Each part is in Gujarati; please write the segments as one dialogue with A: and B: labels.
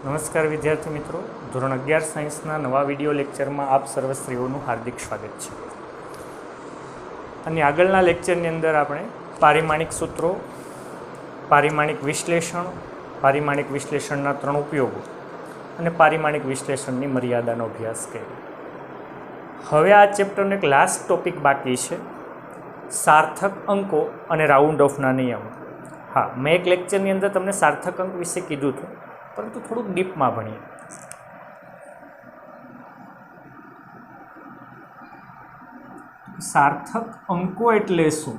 A: નમસ્કાર વિદ્યાર્થી મિત્રો, ધોરણ 11 સાયન્સના નવા વિડીયો લેક્ચરમાં આપ સર્વશ્રીઓનું હાર્દિક સ્વાગત છે. અને આગળના લેક્ચરની અંદર આપણે પારિમાણિક સૂત્રો, પારિમાણિક વિશ્લેષણના 3 ઉપયોગો અને પારિમાણિક વિશ્લેષણની મર્યાદાનો અભ્યાસ કર્યો. હવે આ ચેપ્ટરનો એક લાસ્ટ ટોપિક બાકી છે, સાર્થક અંકો અને રાઉન્ડ ઓફના નિયમો. હા, મેં એક લેક્ચરની અંદર તમને સાર્થક અંક વિશે કીધું હતું, પરંતુ થોડુંક ડીપમાં ભણીએ. સાર્થક અંકો એટલે શું?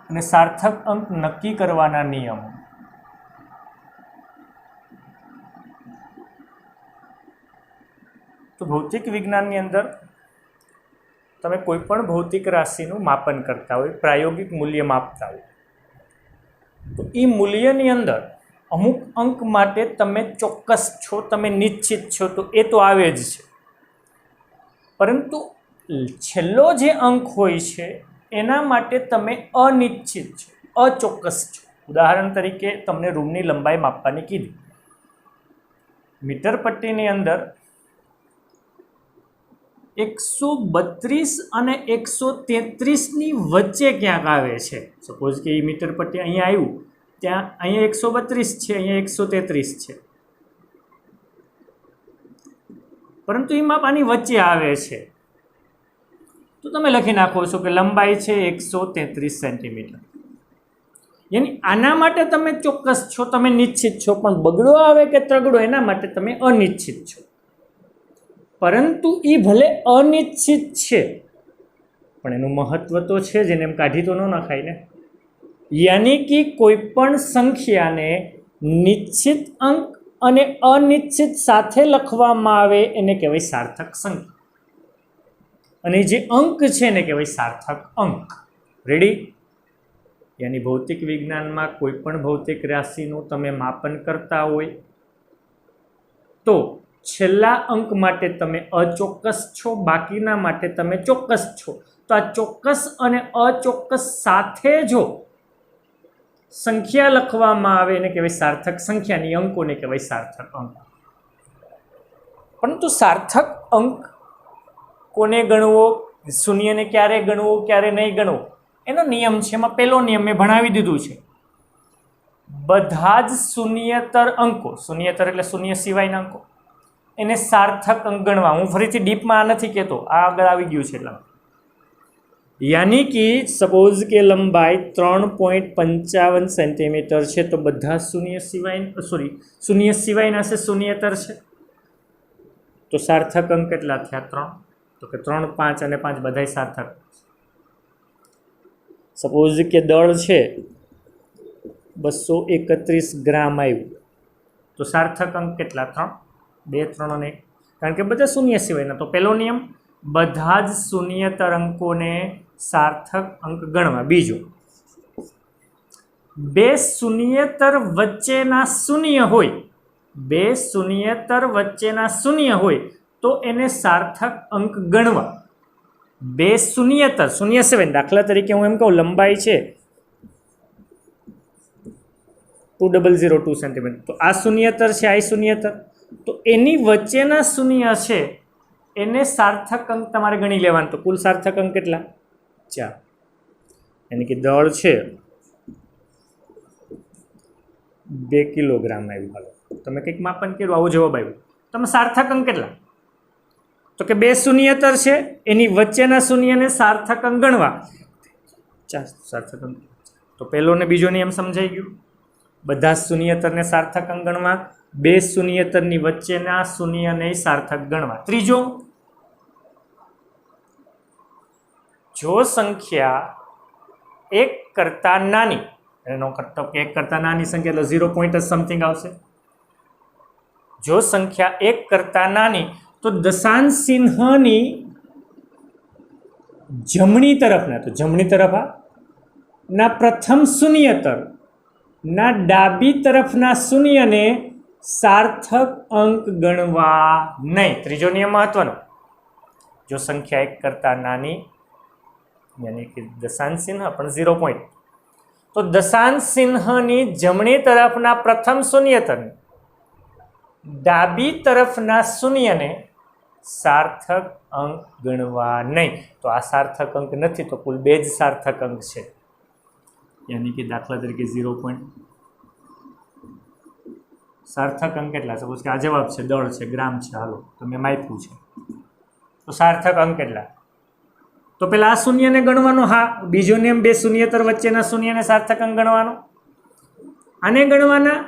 A: અને સાર્થક અંક નક્કી કરવાના નિયમો. તો ભૌતિક વિજ્ઞાનની અંદર તમે કોઈ પણ ભૌતિક રાશિનું માપન કરતા હોય, પ્રાયોગિક મૂલ્ય માપતા હોય, તો એ મૂલ્યની અંદર અમુક અંક માટે તમે ચોક્કસ છો, તમે નિશ્ચિત છો, તો એ તો આવે જ છે. પરંતુ છેલ્લો જે અંક હોય છે એના માટે તમે અનિશ્ચિત છો, અચોક્કસ છો. ઉદાહરણ તરીકે તમને રૂમની લંબાઈ માપવાની કીધી. મીટર પટ્ટીની અંદર 132 અને 133ની વચ્ચે ક્યાંક આવે છે. સપોઝ કે એ મીટર પટ્ટી અહીંયા આવ્યું, ત્યાં અહીંયા 132 છે, અહીંયા 133 છે, પરંતુ એ માપ આની વચ્ચે આવે છે. તો તમે લખી નાખો છો કે લંબાઈ છે 133 સેન્ટીમીટર. યાની આના માટે તમે ચોક્કસ છો, તમે નિશ્ચિત છો, પણ બગડો આવે કે તગડો એના માટે તમે અનિશ્ચિત છો. પરંતુ એ ભલે અનિશ્ચિત છે, પણ એનું મહત્વ તો છે જ, એને એમ કાઢી તો ન નખાય ને. યાની કે કોઈ પણ સંખ્યાને નિશ્ચિત અંક અને અનિશ્ચિત સાથે લખવામાં આવે એને કહેવાય સાર્થક સંખ્યા, અને જે અંક છે એને કહેવાય સાર્થક અંક. રેડી? યાની ભૌતિક વિજ્ઞાનમાં કોઈ પણ ભૌતિક રાશિનું તમે માપન કરતા હોય તો છેલ્લા અંક માટે તમે અચોક્કસ છો, બાકીના માટે તમે ચોક્કસ છો. તો આ ચોક્કસ અને અચોક્કસ સાથે જો સંખ્યા લખવામાં આવે એને કહેવાય સાર્થક સંખ્યાની, અંકોને કહેવાય સાર્થક અંક. પરંતુ સાર્થક અંક કોને ગણવો, શૂન્યને ક્યારે ગણવો, ક્યારે નહીં ગણવો, એનો નિયમ છે. એમાં પહેલો નિયમ મેં ભણાવી દીધું છે. બધા જ શૂન્યતર અંકો, શૂન્યતર એટલે શૂન્ય સિવાયના અંકો, એને સાર્થક અંક ગણવા. હું ફરીથી ડીપમાં આ નથી કહેતો, આ આગળ આવી ગયું છે. એટલા યાની કે સપોઝ કે લંબાઈ 3.55 સેન્ટીમીટર છે, તો બધા શૂન્ય સિવાયના છે, શૂન્યતર છે, તો સાર્થક અંક કેટલા થયા? 3. તો કે 3, 5 અને 5 બધાય સાર્થક. સપોઝ કે દળ છે 231 ગ્રામ આવ્યું, તો સાર્થક અંક કેટલા? 3. 2, 3 અને 1, કારણ કે બધા શૂન્ય સિવાયના. તો પહેલો નિયમ, બધા જ શૂન્યતર અંકોને સાર્થક અંક ગણવા. બીજો, બે શૂન્યતર વચ્ચેના શૂન્ય હોય, બે શૂન્યતર વચ્ચેના શૂન્ય હોય તો એને સાર્થક અંક ગણવા. બે શૂન્યતર, શૂન્ય સિવાય, દાખલા તરીકે હું એમ કહું લંબાઈ છે 2002 સેન્ટીમીટર, તો આ શૂન્યતર છે, આ શૂન્યતર, તો એની વચ્ચેના શૂન્ય છે એને સાર્થક અંક તમારે ગણી લેવાનું. તો કુલ સાર્થક અંક કેટલા? 4. એટલે કે દળ છે 2 કિલોગ્રામ આવ્યું. હાલો, તમે કંઈક માપન કર્યું, આવો જવાબ આવ્યો, તમે સાર્થક અંક કેટલા? તો કે બે શૂન્યતર છે, એની વચ્ચેના શૂન્યને સાર્થક અંક ગણવા. 4 સાર્થક અંક. તો પહેલો ને બીજો નિયમ સમજાઈ ગયો. બધા શૂન્યતરને સાર્થક અંક ગણવા, બે શૂન્યતરની વચ્ચેના શૂન્યને સાર્થક ગણવા. ત્રીજો, જો સંખ્યા 1 કરતાં નાની, એનો કરતો કે 1 કરતાં નાની સંખ્યા એટલે 0 પોઈન્ટ સમથિંગ આવશે. જો સંખ્યા 1 કરતાં નાની, તો દશાંશ ચિહ્નની જમણી તરફના, તો જમણી તરફ ના પ્રથમ શૂન્યતર ના ડાબી તરફના શૂન્યને સાર્થક અંક ગણવા નહીં. ત્રીજો નિયમ મહત્વનો, જો સંખ્યા 1 કરતાં નાની યાनी कि दशांश चिन्ह पण 0 पॉइंट તો દશાંશ ચિહ્નની જમણી તરફના પ્રથમ શૂન્યતરની ડાબી તરફના શૂન્યને સાર્થક અંક ગણવા નહીં. તો આ સાર્થક અંક નથી, તો કુલ 2 જ સાર્થક અંક છે. યાની કે દાખલા તરીકે 0. સાર્થક અંક કેટલા? સપોઝ કે આ જવાબ છે, દળ છે, ગ્રામ છે, હાલો તો મેં માપ્યું છે. તો સાર્થક અંક કેટલા? તો પેલા આ શૂન્યને ગણવાનો. હા, બીજો નિયમ 2 શૂન્યતર વચ્ચેના શૂન્યને સાર્થક અંક ગણવાનો. આને ગણવાના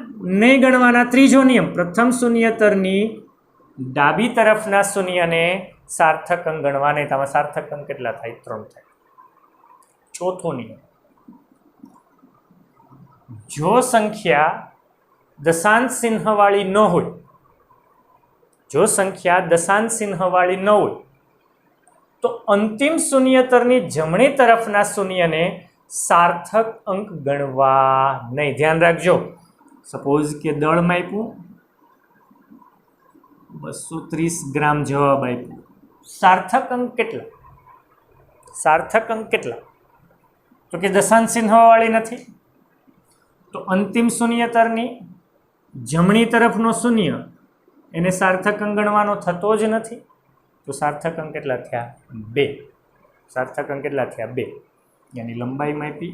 A: નહીં ગણવાના. ત્રીજો નિયમ, પ્રથમ શૂન્યતરની ડાબી તરફના શૂન્યને સાર્થક અંક ગણવા નહીં. આમાં સાર્થક અંક કેટલા થાય? 3 થાય. ચોથો નિયમ, જો સંખ્યા દશાંશ ચિહ્નવાળી ન હોય, જો સંખ્યા દશાંશ ચિહ્નવાળી ન હોય તો અંતિમ શૂન્યતરની જમણી તરફના શૂન્યને સાર્થક અંક ગણવા નહીં. ધ્યાન રાખજો. સપોઝ કે દળ માપ્યું 230 ગ્રામ જવાબ આપ્યો. સાર્થક અંક કેટલા? સાર્થક અંક કેટલા? તો કે દશાંશ ચિહ્નવાળી નથી. તો અંતિમ શૂન્યતરની જમણી તરફનો શૂન્ય એને સાર્થક અંક ગણવાનો થતો જ નથી. તો સાર્થક અંક કેટલા થયા? 2. સાર્થક અંક કેટલા થયા? 2. યાની લંબાઈ માપી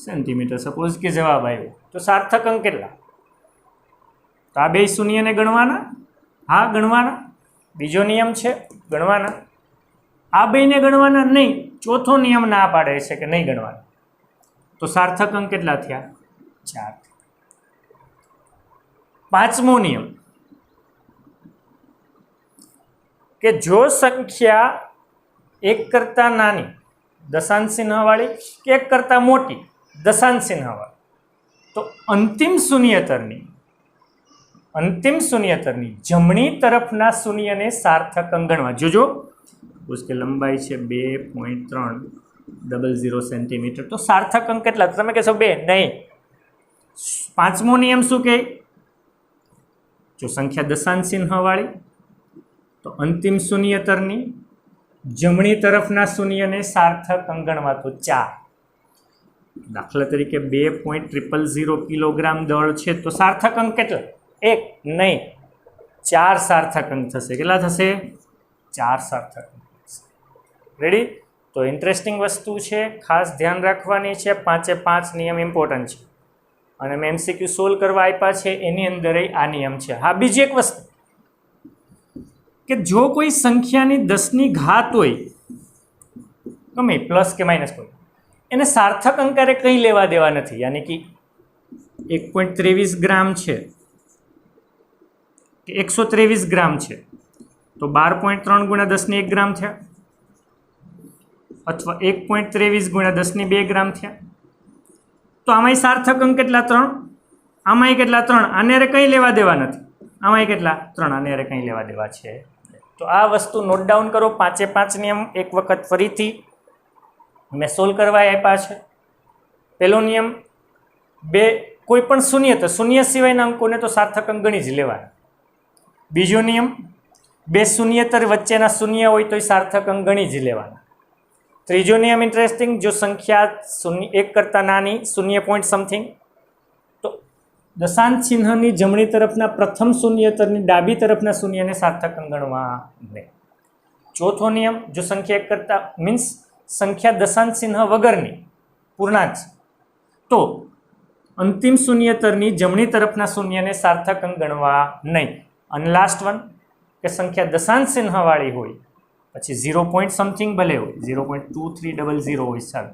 A: સેન્ટીમીટર. સપોઝ કે જવાબ આવ્યો. તો સાર્થક અંક કેટલા? તો આ 2 શૂન્યને ગણવાના. હા, ગણવાના. બીજો નિયમ છે, ગણવાના. આ 2ને ગણવાના નહીં. ચોથો નિયમ ના પાડે છે કે નહીં ગણવાના. તો સાર્થક અંક કેટલા થયા? 4. પાંચમો નિયમ કે જો સંખ્યા 1 કરતાં નાની દશાંશ ચિહ્નવાળી કે 1 કરતાં મોટી દશાંશ ચિહ્નવાળી, તો અંતિમ શૂન્યતરની જમણી તરફના શૂન્યને સાર્થક અંક ગણવા. જોજો, કે લંબાઈ છે 2.300 સેન્ટીમીટર. તો સાર્થક અંક કેટલા? તમે કહેશો 2. નહીં. પાંચમો નિયમ શું કહે? જો સંખ્યા દશાંશ ચિહ્નવાળી તો અંતિમ શૂન્યતરની જમણી તરફના શૂન્યને સાર્થક અંક ગણવા. તો 4. દાખલા તરીકે 2.000 કિલોગ્રામ દળ છે તો સાર્થક અંક કેટલા? 1. નહીં, 4 સાર્થક અંક થશે. કેટલા થશે? 4 સાર્થક અંક. રેડી? તો ઇન્ટરેસ્ટિંગ વસ્તુ છે, ખાસ ધ્યાન રાખવાની છે. 5 નિયમ ઇમ્પોર્ટન્ટ છે અને મેં MCQ સોલ્વ કરવા આપ્યા છે, એની અંદર આ નિયમ છે. હા, બીજી એક વસ્તુ કે જો કોઈ સંખ્યાની 10ની ઘાત હોય, ગમે પ્લસ કે માઇનસ કોઈ, એને સાર્થક અંકારે કંઈ લેવા દેવા નથી. યાની કે 1.23 ગ્રામ છે કે 123 ગ્રામ છે તો 12.3 ગુણ્યા 10 ગ્રામ થયા, અથવા 1.23 ગુણ્યા 10 ગ્રામ થયા. તો આમાંય સાર્થક અંક કેટલા? 3. આમાંય કેટલા? 3. આને અરે કંઈ લેવા દેવા નથી. આમાંય કેટલા? 3. આને અરે કંઈ લેવા દેવા છે. તો આ વસ્તુ નોટ ડાઉન કરો. 5 નિયમ એક વખત ફરીથી મેં સોલ્વ કરવા આપ્યા છે. પહેલો નિયમ, 2 કોઈ પણ શૂન્ય, તો શૂન્ય સિવાયના અંકોને તો સાર્થક અંક ગણી જ લેવાના. બીજો નિયમ, 2 શૂન્યતર વચ્ચેના શૂન્ય હોય તો સાર્થક અંક ગણી જ લેવાના. ત્રીજો નિયમ ઇન્ટરેસ્ટિંગ, જો સંખ્યા 1 કરતાં નાની 0 પોઈન્ટ સમથિંગ તો દશાંશ ચિહ્નની જમણી તરફના પ્રથમ શૂન્યતરની ડાબી તરફના શૂન્યને સાર્થક અંક ગણવા નહીં. ચોથો નિયમ, જો સંખ્યા 1 કરતાં મીન્સ સંખ્યા દશાંશ ચિહ્ન વગરની પૂર્ણાંક તો અંતિમ શૂન્યતરની જમણી તરફના શૂન્યને સાર્થક અંક ગણવા નહીં. અને લાસ્ટ વન કે સંખ્યા દશાંશ ચિહ્નવાળી હોય પછી 0 પોઈન્ટ સમથિંગ ભલે હોય, 0.2300 હોય ચાલો,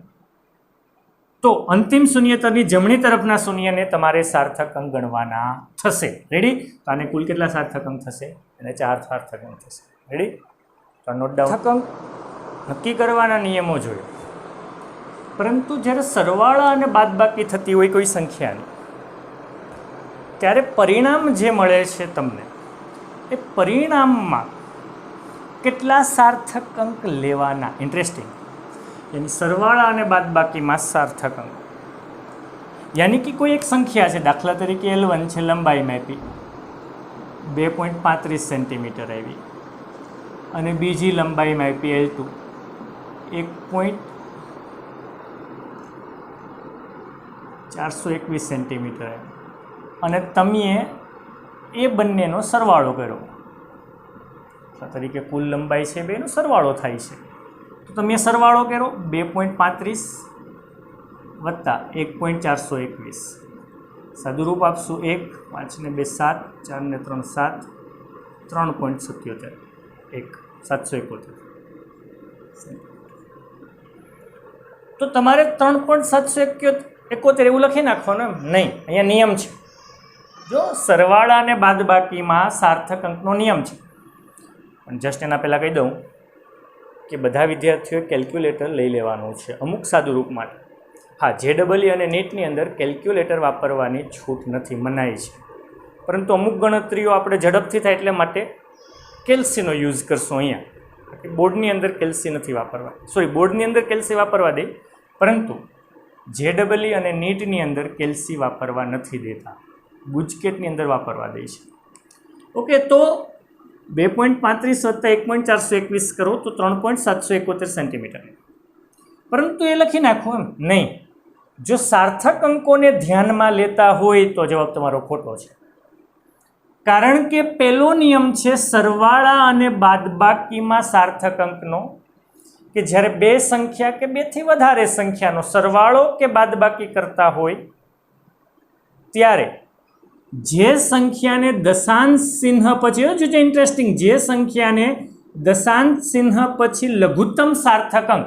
A: તો અંતિમ શૂન્યતરની જમણી તરફના શૂન્યને તમારે સાર્થક અંક ગણવાના થશે. રેડી? તો આને કુલ કેટલા સાર્થક અંક થશે? અને 4 સાર્થક અંક થશે. રેડી? તો નોટ ડાઉન. સાર્થક અંક નક્કી કરવાના નિયમો જોયો, પરંતુ જ્યારે સરવાળા અને બાદબાકી થતી હોય કોઈ સંખ્યાની, ત્યારે પરિણામ જે મળે છે તમને, એ પરિણામમાં કેટલા સાર્થક અંક લેવાના. ઇન્ટરેસ્ટિંગ. એની સરવાળા અને બાદબાકીમાં સાર્થક અંક, યાની કે કોઈ એક સંખ્યા છે, દાખલા તરીકે L1 છે, લંબાઈમાં આપી 2.35 સેન્ટીમીટર આવી, અને બીજી લંબાઈમાં આપી L2 1. 421 સેન્ટીમીટર અને તમે એ બંનેનો સરવાળો કર્યો તરીકે કુલ લંબાઈ છે બેનો સરવાળો થાય છે તો તમે સરવાળો કરો 2.35 વત્તા 1.421 સાદુરૂપ આપશું 1 5 ને 2 7 4 ને 3 7 3.77 771 તો તમારે 3.771 એવું લખી નાખવાનું એમ નહીં અહીંયા નિયમ છે જો સરવાળા અને બાદબાકીમાં સાર્થક અંકનો નિયમ છે પણ જસ્ટ એના પહેલાં કહી દઉં કે બધા વિદ્યાર્થીઓએ કેલ્ક્યુલેટર લઈ લેવાનું છે અમુક સાદુરૂપ માટે હા JEE અને નીટની અંદર કેલ્ક્યુલેટર વાપરવાની છૂટ નથી મનાઈ છે પરંતુ અમુક ગણતરીઓ આપણે ઝડપથી થાય એટલે માટે કેલ્સીનો યુઝ કરશું અહીંયા બોર્ડની અંદર કેલ્સી નથી વાપરવા બોર્ડની અંદર કેલ્સી વાપરવા દે પરંતુ JEE અને નીટની અંદર કેલ્સી વાપરવા નથી દેતા ગુજકેટની અંદર વાપરવા દે છે ઓકે તો 2.35 વત્તા 1.421 કરો તો 3.771 સેન્ટીમીટર પરંતુ એ લખી નાખો એમ નહીં જો સાર્થક અંકોને ધ્યાનમાં લેતા હોય તો જવાબ તમારો ખોટો છે કારણ કે પહેલો નિયમ છે સરવાળા અને બાદબાકીમાં સાર્થક અંકનો કે જ્યારે બે સંખ્યા કે બેથી વધારે સંખ્યાનો સરવાળો કે બાદબાકી કરતા હોય ત્યારે જે સંખ્યાને દશાંશ ચિહ્ન પછી જો ઇન્ટરેસ્ટિંગ જે સંખ્યાને દશાંશ ચિહ્ન પછી લઘુત્તમ સાર્થક અંક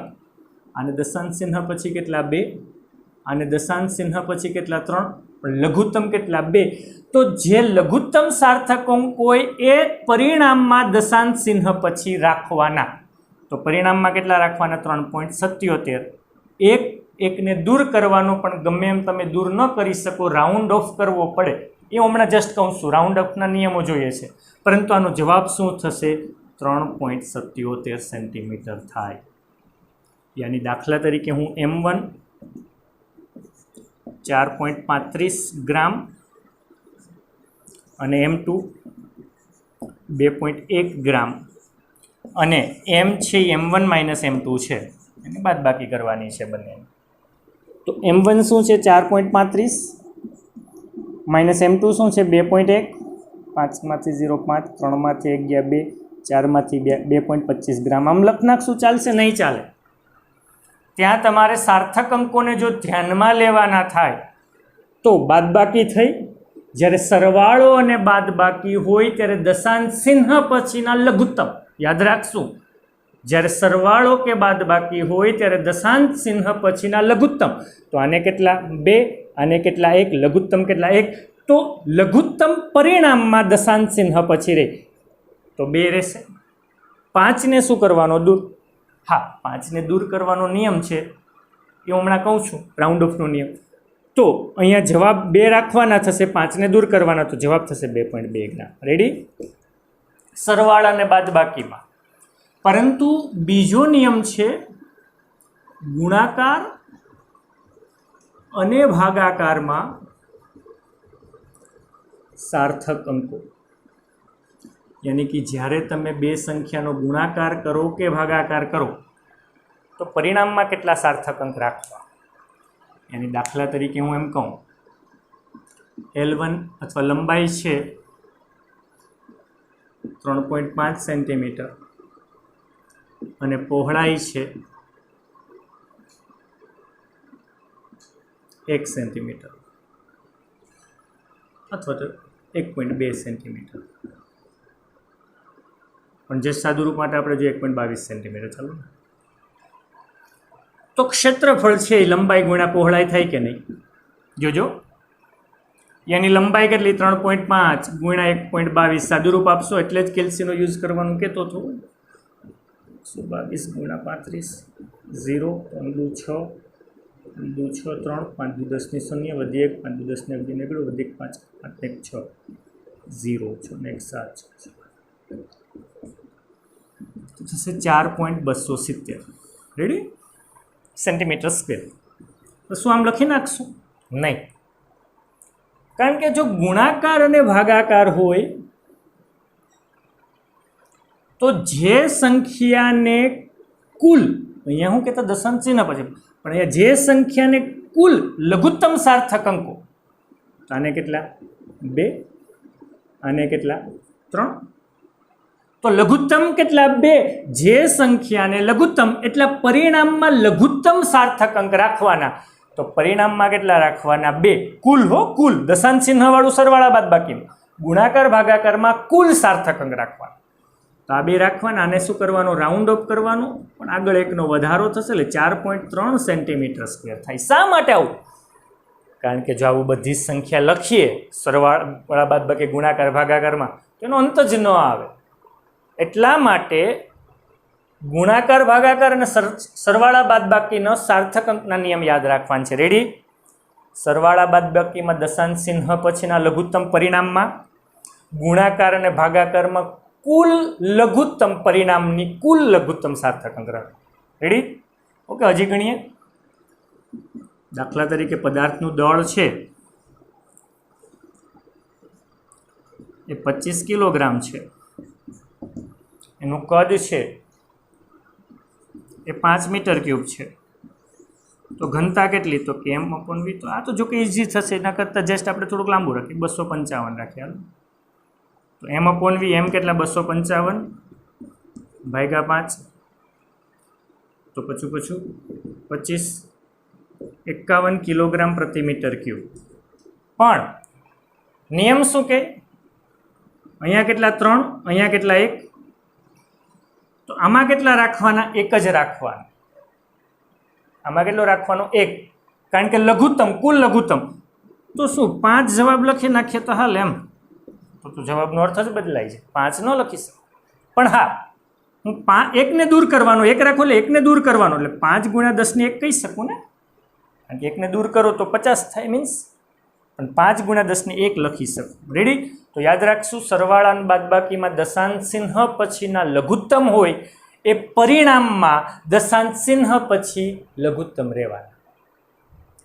A: અને દશાંશ ચિહ્ન પછી કેટલા 2 અને દશાંશ ચિહ્ન પછી કેટલા 3 લઘુત્તમ કેટલા 2 તો જે લઘુત્તમ સાર્થક અંક હોય એ પરિણામમાં દશાંશ ચિહ્ન પછી રાખવાના તો પરિણામમાં કેટલા રાખવાના 3.77 એકને દૂર કરવાનો પણ ગમે એમ તમે દૂર ન કરી શકો રાઉન્ડ ઓફ કરવો પડે એ હમણાં જસ્ટ કહું છું રાઉન્ડ ઓફના નિયમો જોઈએ છે પરંતુ આનો જવાબ શું થશે 3.77 સેન્ટીમીટર થાય યાની દાખલા તરીકે હું M1 4.35 ગ્રામ અને M2 2.1 ગ્રામ અને M છે M1 માઇનસ M2 છે એની બાદબાકી કરવાની છે બંને તો M1 શું છે 4.35 માઇનસ M2 શું છે 2.1 5માંથી 0.5 3માંથી 1 ગયા 2 4માંથી 2.25 ગ્રામ આમ લખ નાખશું ચાલશે નહીં ચાલે ત્યાં તમારે સાર્થક અંકોને જો ધ્યાનમાં લેવાના થાય તો બાદબાકી થઈ જ્યારે સરવાળો અને બાદબાકી હોય ત્યારે દશાંશ ચિહ્ન પછીના લઘુત્તમ યાદ રાખશું જ્યારે સરવાળો કે બાદબાકી હોય ત્યારે દશાંશ ચિહ્ન પછીના લઘુત્તમ તો આને કેટલા 2 આને કેટલા 1 લઘુત્તમ કેટલા 1 તો લઘુત્તમ પરિણામમાં દશાંશ ચિહ્ન પછી રહે તો 2 રહેશે 5ને શું કરવાનો દૂર હા 5ને દૂર કરવાનો નિયમ છે એ હમણાં કહું છું રાઉન્ડ ઓફનો નિયમ તો અહીંયા જવાબ 2 રાખવાના થશે 5ને દૂર કરવાના તો જવાબ થશે 2.2 ગ્રામ રેડી સરવાળા અને બાદબાકીમાં પરંતુ બીજો નિયમ છે ગુણાકાર અને ભાગાકારમાં સાર્થક અંકો યાની કે જ્યારે તમે બે સંખ્યાનો ગુણાકાર કરો કે ભાગાકાર કરો તો પરિણામમાં કેટલા સાર્થક અંક રાખવા યાની દાખલા તરીકે હું એમ કહું L1 અથવા લંબાઈ છે 3.5 સેન્ટીમીટર અને પહોળાઈ છે 1 સેન્ટીમીટર અથવા તો 1.2 સેન્ટીમીટર પણ જે સાદુરૂપ માટે આપણે જો 1.22 સેન્ટીમીટર ચાલો તો ક્ષેત્રફળ છે એ લંબાઈ ગુણ્યા પહોળાઈ થાય કે નહીં જોજો યાની લંબાઈ કેટલી 3.5 ગુણ્યા 1.22 સાદુરૂપ આપશો એટલે જ કેલ્સીનો યુઝ કરવાનું કહેતો હતો 122 ગુણ્યા 35 0 5 6 5 6 3 5 10 ની 0 વધી 1 5 10 ને વધી નીકળ્યું વધી 5 5 1 6 0 6 ને 1 7 તો થશે 4.270 રેડી સેન્ટીમીટર સ્ક્વેર તો શું આમ લખી નાખશું નહીં કારણ કે જો ગુણાકાર અને ભાગાકાર હોય તો જે સંખ્યાને કુલ અહીંયા હું કહેતા દશાંશ ચિહ્ન પછી પણ અહીંયા જે સંખ્યાને કુલ લઘુત્તમ સાર્થક અંકો, તો આને કેટલા 2, આને કેટલા 3, તો લઘુત્તમ કેટલા 2, જે સંખ્યાને લઘુત્તમ એટલે પરિણામમાં લઘુત્તમ સાર્થક અંક રાખવાના, તો પરિણામમાં કેટલા રાખવાના 2, કુલ કુલ દશાંશ ચિહ્ન વાળું સરવાળા બાદબાકી, ગુણાકાર ભાગાકારમાં કુલ સાર્થક અંક રાખવાના, તો આ 2 રાખવાના. આને શું કરવાનું, રાઉન્ડ ઓફ કરવાનું, પણ આગળ એકનો વધારો થશે એટલે 4.3 સેન્ટીમીટર સ્ક્વેર થાય. શા માટે આવું? કારણ કે જો આવું બધી સંખ્યા લખીએ સરવાળા બાદબાકી ગુણાકાર ભાગાકારમાં તો એનો અંત જ ન આવે. એટલા માટે ગુણાકાર ભાગાકાર અને સરવાળા બાદબાકીનો સાર્થક અંકના નિયમ યાદ રાખવાના છે. રેડી? સરવાળા બાદબાકીમાં દશાંશ ચિહ્ન પછીના લઘુત્તમ પરિણામમાં, ગુણાકાર અને ભાગાકારમાં કુલ લઘુત્તમ પરિણામની કુલ લઘુત્તમ સાર્થક અંક રાખો. રેડી? ઓકે, હજી ગણીએ. દાખલા તરીકે પદાર્થનું દળ છે એ 25 કિલોગ્રામ છે, એનું કદ છે એ 5 મીટર ક્યુબ છે, તો ઘનતા કેટલી? તો કે m/v. તો આ તો જો કે ઇઝી થશે, એના કરતાં જસ્ટ આપણે થોડુંક લાંબુ રાખીએ, 255 રાખીએ. તો m/v એમ કેટલા 255 ભાગ્યા 5, તો પછી 25 51 કિલોગ્રામ પ્રતિ મીટર ક્યુબ. પણ નિયમ શું કે અહીંયા કેટલા 3, અહીંયા કેટલા 1, તો આમાં કેટલા રાખવાના? 1 જ રાખવાના. આમાં કેટલો રાખવાનો? 1, કારણ કે લઘુત્તમ કુલ લઘુત્તમ. તો શું 5 જવાબ લખી નાખીએ તો હાલ એમ? તો જવાબનો અર્થ જ બદલાય છે, 5 ન લખી શકે. પણ હા, હું 1 ને દૂર કરવાનો, 1 રાખો એટલે 1 ને દૂર કરવાનો, એટલે 5 ગુણ્યા 10 ની 1 કહી શકું ને, કારણ કે 1 ને દૂર કરો તો 50 થાય મીન્સ, પણ 5 ગુણ્યા 10 ની 1 લખી શકું. રેડી? તો યાદ રાખશું, સરવાળા અને બાદબાકીમાં દશાંશ ચિહ્ન પછીના લઘુત્તમ હોય એ પરિણામમાં દશાંશ ચિહ્ન પછી લઘુત્તમ રહેવાના.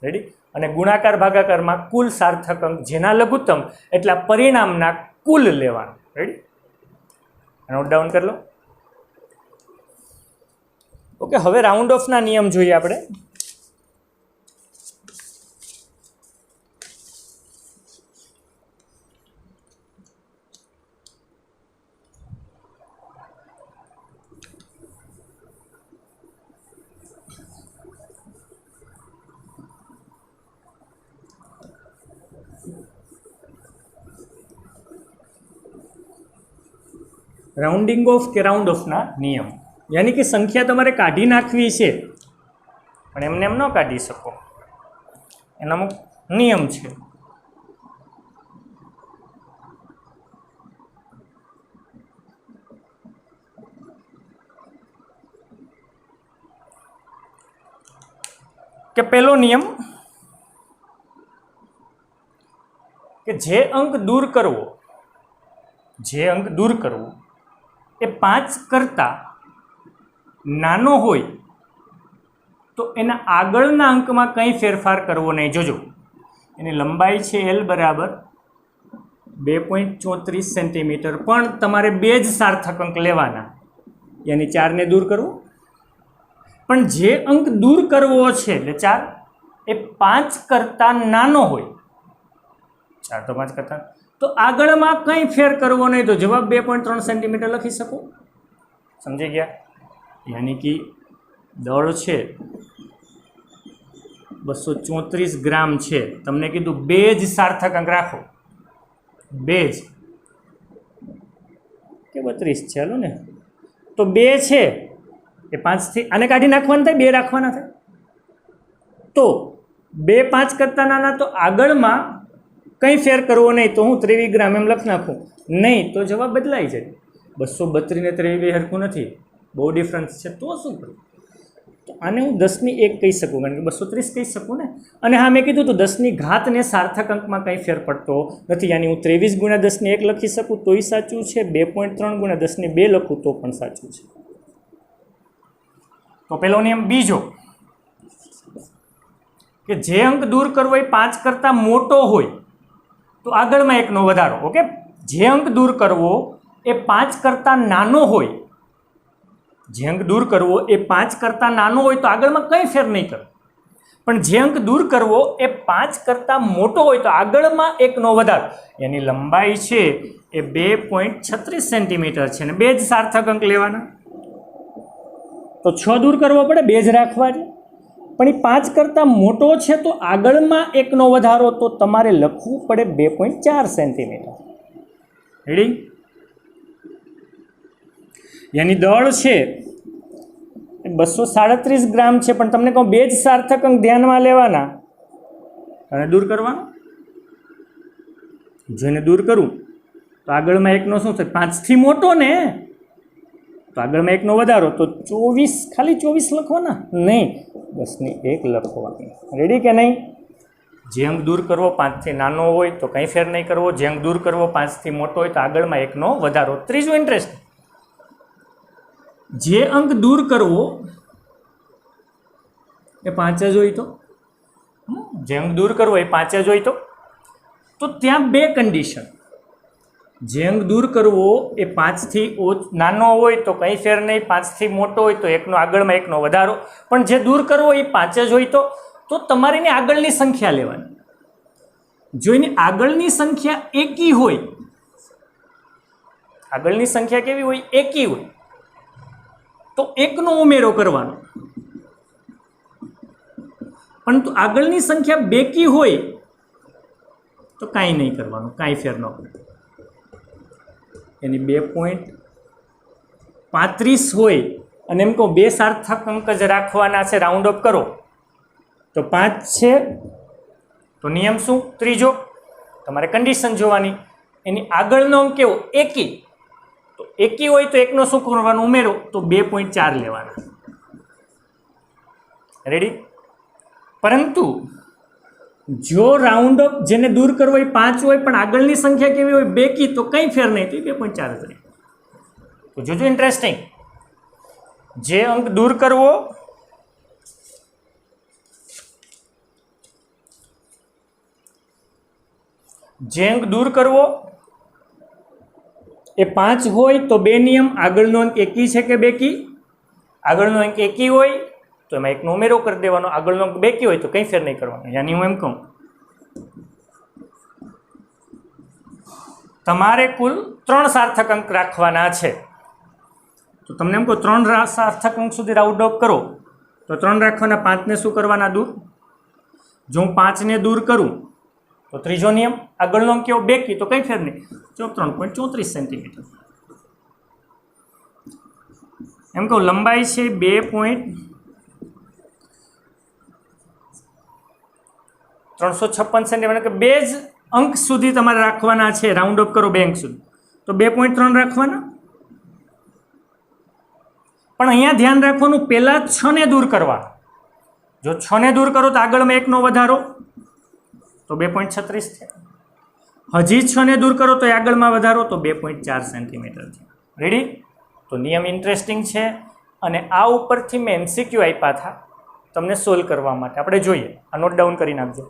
A: રેડી? અને ગુણાકાર ભાગાકારમાં કુલ સાર્થક અંક જેના લઘુત્તમ એટલા પરિણામના કુલ લેવાના. રેડી? નોટ ડાઉન કરી લો. ઓકે, હવે રાઉન્ડ ઓફના નિયમ જોઈએ આપણે. રાઉન્ડિંગ ઓફ કે રાઉન્ડ ઓફના નિયમ, યાની કે સંખ્યા તમારે કાઢી નાખવી છે પણ એમને એમ ન કાઢી શકો, એનો અમુક નિયમ છે. કે પહેલો નિયમ કે જે અંક દૂર કરવો એ 5 કરતાં નાનો હોય તો એના આગળના અંકમાં કંઈ ફેરફાર કરવો નહીં. જોજો, એની લંબાઈ છે L બરાબર 2.34 સેન્ટીમીટર, પણ તમારે 2 જ સાર્થક અંક લેવાના, યાની 4 ને દૂર કરવો. પણ જે અંક દૂર કરવો છે એટલે 4 એ 5 કરતાં નાનો હોય, 4 તો 5 કરતાં, તો આગળમાં કંઈ ફેર કરવો નહીં, તો જવાબ 2.3 સેન્ટીમીટર લખી શકો. સમજી ગયા? યાની કે દળ છે 234 ગ્રામ છે, તમને કીધું 2 જ સાર્થક અંક રાખો, 2 જ કે 32 છે, હાલો ને, તો 2 છે એ 5 થી આને કાઢી નાખવાના થાય, 2 રાખવાના થાય. તો 2 5 કરતાં નાના, તો આગળમાં કંઈ ફેર કરવો નહીં, તો હું 23 ગ્રામ એમ લખી નાખું નહીં, તો જવાબ બદલાઈ જાય. 232 ને 23 હરખું નથી, બહુ ડિફરન્સ છે. તો શું કરું? તો આને હું 10 ની 1 કહી શકું, કારણ કે 230 કહી શકું ને. અને હા, મેં કીધું તો 10 ની ઘાત ને સાર્થક અંકમાં કંઈ ફેર પડતો નથી, યાની હું 23 ગુણ્યા 10 ની 1 લખી શકું તોય સાચું છે, 2.3 ગુણ્યા 10 ની 2 લખું તો પણ સાચું છે. તો પેલો નિયમ. બીજો કે જે અંક દૂર કરવો એ 5 કરતાં મોટો હોય તો આગળમાં એકનો વધારો. ઓકે, જે અંક દૂર કરવો એ 5 કરતાં નાનો હોય, જે અંક દૂર કરવો એ 5 કરતાં નાનો હોય તો આગળમાં કંઈ ફેર નહીં કરે. પણ જે અંક દૂર કરવો એ 5 કરતાં મોટો હોય તો આગળમાં એકનો વધારો, એની લંબાઈ છે એ 2.36 સેન્ટીમીટર છે, અને 2 જ સાર્થક અંક લેવાના. તો 6 દૂર કરવો પડે, 2 જ રાખવા છે. પણ એ 5 કરતાં મોટો છે તો આગળમાં એકનો વધારો, તો તમારે લખવું પડે 2.4 સેન્ટીમીટર. રેડી? એની દળ છે 237 ગ્રામ છે, પણ તમને કહું 2 જ સાર્થક અંક ધ્યાનમાં લેવાના અને દૂર કરવાનું. જેને દૂર કરું તો આગળમાં એકનો શું થાય? 5થી મોટો ને, તો આગળમાં એકનો વધારો, તો 24, ખાલી 24 લખવાના નહીં, 10 લખવાની. રેડી કે નહીં? જે અંક દૂર કરવો 5થી નાનો હોય તો કંઈ ફેર નહીં કરવો, જે અંક દૂર કરવો 5થી મોટો હોય તો આગળમાં એકનો વધારો. ત્રીજું ઇન્ટરેસ્ટ, જે અંક દૂર કરવો એ 5 જ હોય તો, જે અંક દૂર કરવો એ 5 જ હોય તો ત્યાં 2 કન્ડિશન. જે અંક દૂર કરવો એ 5થી નાનો હોય તો કંઈ ફેર નહીં, 5થી મોટો હોય તો એકનો આગળમાં એકનો વધારો. પણ જે દૂર કરવો એ 5 જ હોય તો તમારે એની આગળની સંખ્યા લેવાની. જો એની આગળની સંખ્યા એકી હોય, આગળની સંખ્યા કેવી હોય? એકી હોય, તો એકનો ઉમેરો કરવાનો. પરંતુ આગળની સંખ્યા બેકી હોય તો કાંઈ નહીં કરવાનું, કાંઈ ફેર ન પડે. એની 2.35 હોય અને એમ કહું 2 સાર્થક અંક જ રાખવાના છે, રાઉન્ડ અપ કરો તો 5 છે. તો નિયમ શું? ત્રીજો, તમારે કન્ડિશન જોવાની. એની આગળનો અંક કેવો? એકી. તો એકી હોય તો એકનો શું કરવાનો? ઉમેરો, તો 2.4 લેવાના. રેડી? પરંતુ જો રાઉન્ડ અપ જેને દૂર કરવો એ 5 હોય પણ આગળની સંખ્યા કેવી હોય? બેકી, તો કંઈ ફેર નહીં, તો 2.4 જ રહે. તો જોજો ઇન્ટરેસ્ટિંગ, જે અંક દૂર કરવો એ 5 હોય તો 2 નિયમ. આગળનો અંક એકી છે કે બેકી? આગળનો અંક એકી હોય તો એમાં એકનો ઉમેરો કરી દેવાનો, આગળનો અંક બેકી હોય તો કંઈ ફેર નહીં કરવાનો. યાની હું એમ કહું, તમારે કુલ 3 સાર્થક અંક રાખવાના છે. તો તમને એમ કહું 3 સાર્થક અંક સુધી રાઉન્ડ અપ કરો તો 3 રાખવાના, 5ને શું કરવાના? દૂર. જો હું 5ને દૂર કરું તો ત્રીજો નિયમ, આગળનો અંક કેવો? બેકી, તો કંઈ ફેર નહીં, 3.34 સેન્ટીમીટર. એમ કહું લંબાઈ છે 2.356 સેન્ટીમીટર, કે 2 જ અંક સુધી તમારે રાખવાના છે. રાઉન્ડ અપ કરો 2 અંક સુધી, તો 2.3 રાખવાના. પણ અહીંયા ધ્યાન રાખવાનું, પહેલાં 6ને દૂર કરવાના. જો 6ને દૂર કરો તો આગળમાં એકનો વધારો, તો 2.36 છે. હજી 6ને દૂર કરો તો આગળમાં વધારો, તો 2.4 સેન્ટીમીટર છે. રેડી? તો નિયમ ઇન્ટરેસ્ટિંગ છે, અને આ ઉપરથી મેં MCQ આપ્યા હતા તમને સોલ્વ કરવા માટે. આપણે જોઈએ, આ નોટ ડાઉન કરી નાખજો.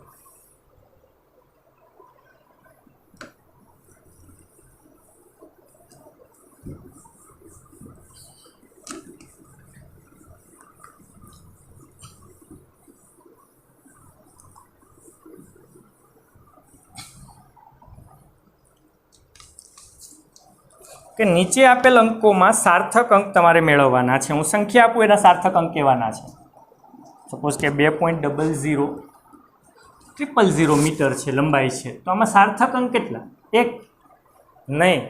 A: કે નીચે આપેલ અંકોમાં સાર્થક અંક તમારે મેળવવાના છે. હું સંખ્યા આપું, એના સાર્થક અંક કહેવાના છે. સપોઝ કે 2.00000 મીટર છે લંબાઈ છે, તો આમાં સાર્થક અંક કેટલા? 1 નહીં,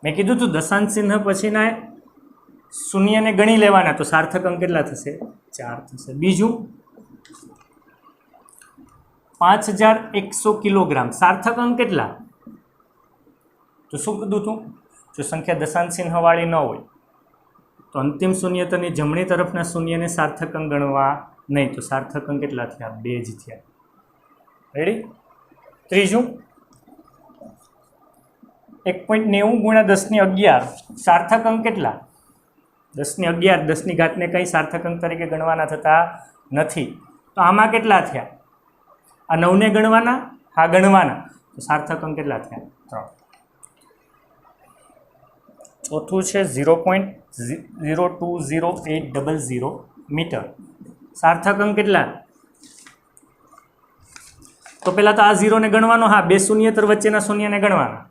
A: મેં કીધું તું દશાંશ ચિહ્ન પછીના શૂન્યને ગણી લેવાના, તો સાર્થક અંક કેટલા થશે? 4 થશે. બીજું 5100 કિલોગ્રામ, સાર્થક અંક કેટલા? તો શું કીધું તું? જો સંખ્યા દશાંશ ચિહ્નવાળી ન હોય તો અંતિમ શૂન્યતાની જમણી તરફના શૂન્યને સાર્થક અંક ગણવા નહીં, તો સાર્થક અંક કેટલા થયા? 2 જ થયા. રેડી? ત્રીજું 1.90 × 1011, સાર્થક અંક કેટલા? 1011, 10ની ઘાતને કંઈ સાર્થક અંક તરીકે ગણવાના થતા નથી. તો આમાં કેટલા થયા? આ 9ને ગણવાના, હા ગણવાના, તો સાર્થક અંક કેટલા થયા? 3. ચોથું છે 0.020800 મીટર, સાર્થક અંક કેટલા? તો પહેલાં તો આ ઝીરોને ગણવાનો, હા બે શૂન્યતર વચ્ચેના શૂન્યને ગણવાના,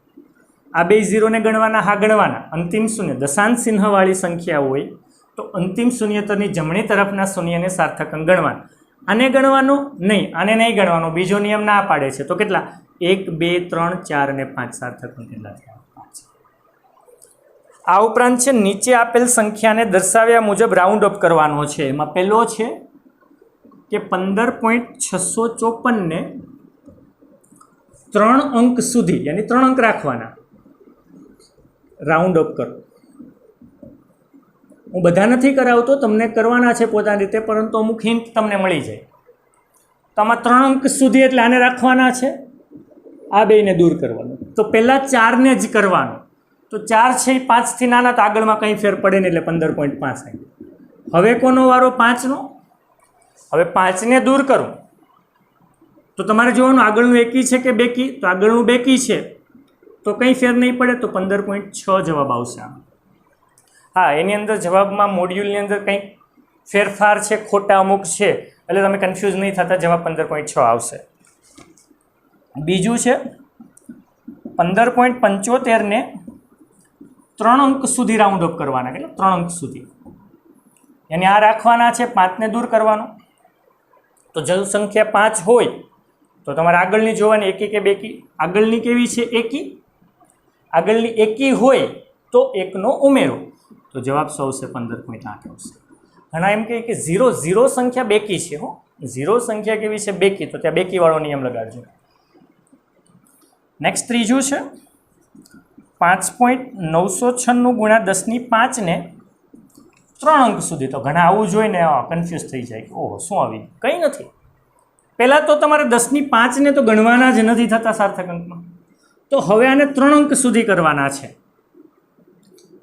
A: આ બે ઝીરોને ગણવાના, હા ગણવાના. અંતિમ શૂન્ય દશાંશ ચિહ્નવાળી સંખ્યા હોય તો અંતિમ શૂન્યતરની જમણી તરફના શૂન્યને સાર્થક અંક ગણવાના. આને ગણવાનો નહીં, આને નહીં ગણવાનો, બીજો નિયમ ના પાડે છે. તો કેટલા? 1 2 3 4 અને 5 સાર્થક અંક કેટલા થયા? 5. આ ઉપરાંત છે નીચે આપેલ સંખ્યાને દર્શાવ્યા મુજબ રાઉન્ડ અપ કરવાનો છે. એમાં પહેલો છે કે 15.654 ને 3 અંક સુધી, યાની 3 અંક રાખવાના, રાઉન્ડ અપ કરો. હું બધા નથી કરાવતો, તમને કરવાના છે પોતાની રીતે, પરંતુ અમુક હિન્ટ તમને મળી જાય. તો આમાં 3 અંક સુધી એટલે આને રાખવાના છે, આ બેને દૂર કરવાનું. તો પહેલાં 4ને જ કરવાનું. તો 4 છે એ 5થી નાના, તો આગળમાં કંઈ ફેર પડે નહીં, એટલે 15.5 આવી. હવે કોનો વારો? 5નો. હવે 5ને દૂર કરું તો તમારે જોવાનું આગળનું એકી છે કે બેકી. તો આગળનું બેકી છે તો કંઈ ફેર નહીં પડે, તો 15.6 જવાબ આવશે. હા, એની અંદર જવાબમાં મોડ્યુલની અંદર કંઈક ફેરફાર છે, ખોટા અમુક છે, એટલે તમે કન્ફ્યુઝ નહીં થતા, જવાબ 15.6 આવશે. બીજું છે 15.75 ને 3 અંક સુધી રાઉન્ડ અપ કરવાના. એટલે 3 અંક સુધી, યાની આ રાખવાના છે, 5ને દૂર કરવાનો. તો જો સંખ્યા 5 હોય તો તમારે આગળની જોવાની, એકી કે બેકી. આગળની કેવી છે? એકી. આગળની એકી હોય તો 1નો ઉમેરો, તો જવાબ શું આવશે? 15.8 આવશે. ઘણા એમ કહે કે 0 સંખ્યા બેકી છે. હો, 0 સંખ્યા કેવી છે? બેકી. તો ત્યાં બેકીવાળો નિયમ લગાડજો. નેક્સ્ટ ત્રીજું છે 5.996 ગુણ્યા 10⁵ ને 3 અંક સુધી. તો ઘણા આવું જોઈને કન્ફ્યુઝ થઈ જાય, ઓહો શું આવી? કંઈ નથી. પહેલાં તો તમારે 10⁵ ને તો ગણવાના જ નથી થતા સાર્થક અંકમાં. તો હવે આને 3 અંક સુધી કરવાના છે.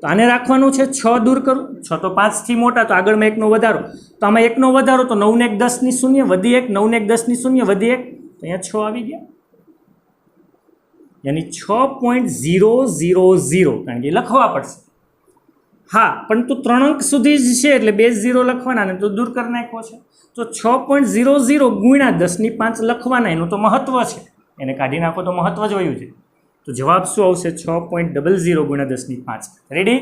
A: તો આને રાખવાનું છે, 6 દૂર કરું, 6 તો 5થી મોટા, તો આગળમાં 1નો વધારો. તો આમાં 1નો વધારો, તો 9 ને 1 10 ની શૂન્ય વધી 1, 9 ને 1 10 ની શૂન્ય વધી 1, તો અહીંયા 6 આવી ગયા. યાની 6.000, કારણ કે લખવા પડશે. હા, પણ તો 3 અંક સુધી જ છે એટલે 2 0 લખવાના, ને તો દૂર કરી નાખ્યો છે. તો 6.00 ગુણ્યા 10⁵ લખવાના, એનું તો મહત્વ છે, એને કાઢી નાખો તો મહત્વ જ વયું છે. તો જવાબ શું આવશે? 6.00 ગુણ્યા 10⁵. રેડી?